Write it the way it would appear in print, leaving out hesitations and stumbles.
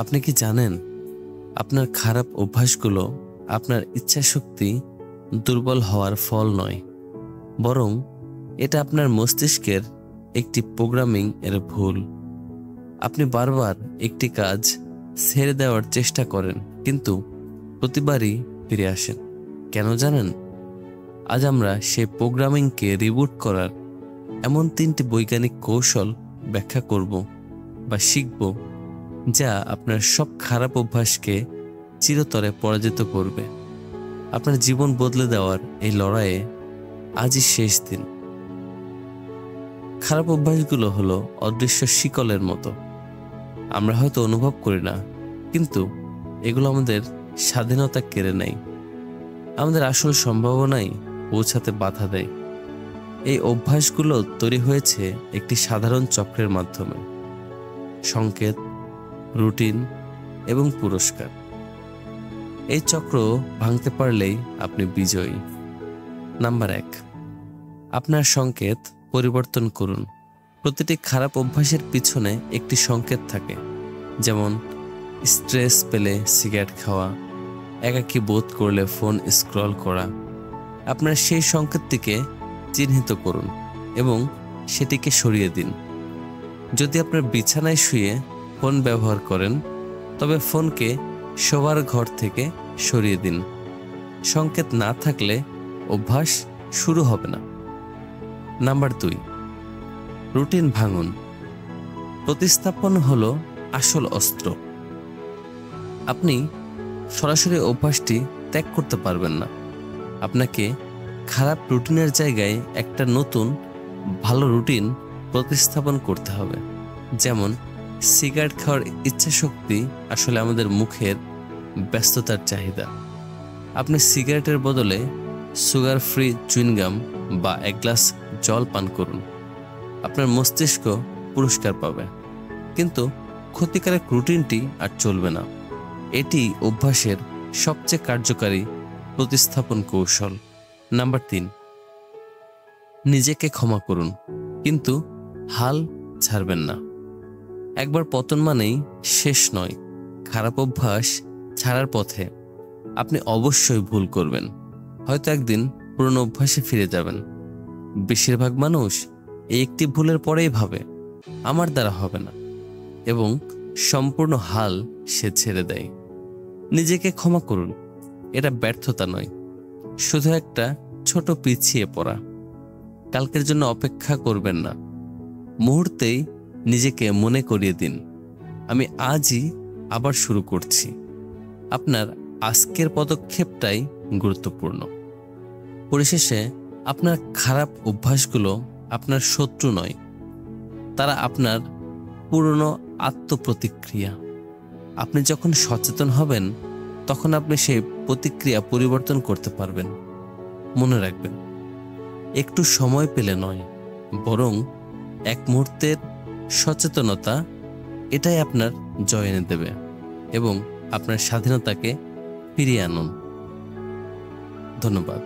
আপনি কি জানেন আপনার খারাপ অভ্যাসগুলো আপনার ইচ্ছাশক্তি দুর্বল হওয়ার ফল নয়, বরং এটা আপনার মস্তিষ্কের একটি প্রোগ্রামিং এর ভুল। আপনি বারবার একটি কাজ ছেড়ে দেওয়ার চেষ্টা করেন, কিন্তু প্রতিবারই ফিরে আসেন। কেন জানেন? আজ আমরা সেই প্রোগ্রামিংকে রিবুট করার এমন 3টি বৈজ্ঞানিক কৌশল ব্যাখ্যা করব বা শিখব, যা আপনার সব খারাপ অভ্যাসকে চিরতরে পরাজিত করবে। আপনার জীবন বদলে দেওয়ার এই লড়াইয়ে আজই শেষ দিন। খারাপ অভ্যাসগুলো হলো অদৃশ্য শিকলের মতো। আমরা হয়তো অনুভব করি না, কিন্তু এগুলো আমাদের স্বাধীনতা কেড়ে নেয়, আমাদের আসল সম্ভাবনায় পৌঁছাতে বাধা দেয়। এই অভ্যাসগুলো তৈরি হয়েছে একটি সাধারণ চক্রের মাধ্যমে: সংকেত, রুটিন এবং পুরস্কার। এই চক্র ভাঙতে পারলেই আপনি বিজয়ী। নাম্বার 1, আপনার সংকেত পরিবর্তন করুন। প্রতিটি খারাপ অভ্যাসের পিছনে একটি সংকেত থাকে, যেমন স্ট্রেস পেলে সিগারেট খাওয়া, একাকী বোধ করলে ফোন স্ক্রল করা। আপনার সেই সংকেতটিকে চিহ্নিত করুন এবং সেটিকে সরিয়ে দিন। যদি আপনার বিছানায় শুয়ে ফোন ব্যবহার করেন, তবে ফোনকে শোবার ঘর থেকে সরিয়ে দিন। সংকেত না থাকলে অভ্যাস শুরু হবে না। নাম্বার 2, রুটিন ভাঙুন। প্রতিস্থাপন হলো আসল অস্ত্র। আপনি সরাসরি অভ্যাসটি ত্যাগ করতে পারবেন না। আপনাকে খারাপ রুটিনের জায়গায় একটা নতুন ভালো রুটিন প্রতিস্থাপন করতে হবে। যেমন সিগারেট খাওয়ার ইচ্ছাশক্তি আসলে আমাদের মুখের ব্যস্ততার চাহিদা। আপনি সিগারেটের বদলে সুগার ফ্রি চুইংগাম বা এক গ্লাস জল পান করুন। আপনার মস্তিষ্ক পুরস্কার পাবে, কিন্তু ক্ষতিকারক রুটিনটি আর চলবে না। এটি অভ্যাসের সবচেয়ে কার্যকারী প্রতিস্থাপন কৌশল। নাম্বার 3, নিজেকে ক্ষমা করুন, কিন্তু হাল ছাড়বেন না। একবার পতন মানেই শেষ নয়। খারাপ অভ্যাস ছাড়ার পথে আপনি অবশ্যই ভুল করবেন। হয়তো একদিন পুরনো অভ্যাসে ফিরে যাবেন। বেশিরভাগ মানুষ এই একটি ভুলের পরেই ভাবে, আমার দ্বারা হবে না, এবং সম্পূর্ণ হাল সে ছেড়ে দেয়। নিজেকে ক্ষমা করুন। এটা ব্যর্থতা নয়, শুধু একটা ছোট পিছিয়ে পড়া। কালকের জন্য অপেক্ষা করবেন না। মুহূর্তেই নিজেকে মনে করিয়ে দিন, আমি আজই আবার শুরু করছি। আপনার আজকের পদক্ষেপটাই গুরুত্বপূর্ণ। পরিশেষে আপনার খারাপ অভ্যাসগুলো আপনার শত্রু নয়, তারা আপনার পুরনো আত্মপ্রতিক্রিয়া। আপনি যখন সচেতন হবেন, তখন আপনি সেই প্রতিক্রিয়া পরিবর্তন করতে পারবেন। মনে রাখবেন, একটু সময় পেলে নয়, বরং এক মুহূর্তের সচেতনতা, এটাই আপনার জয় এনে দেবে এবং আপনার স্বাধীনতাকে ফিরিয়ে আনুন। ধন্যবাদ।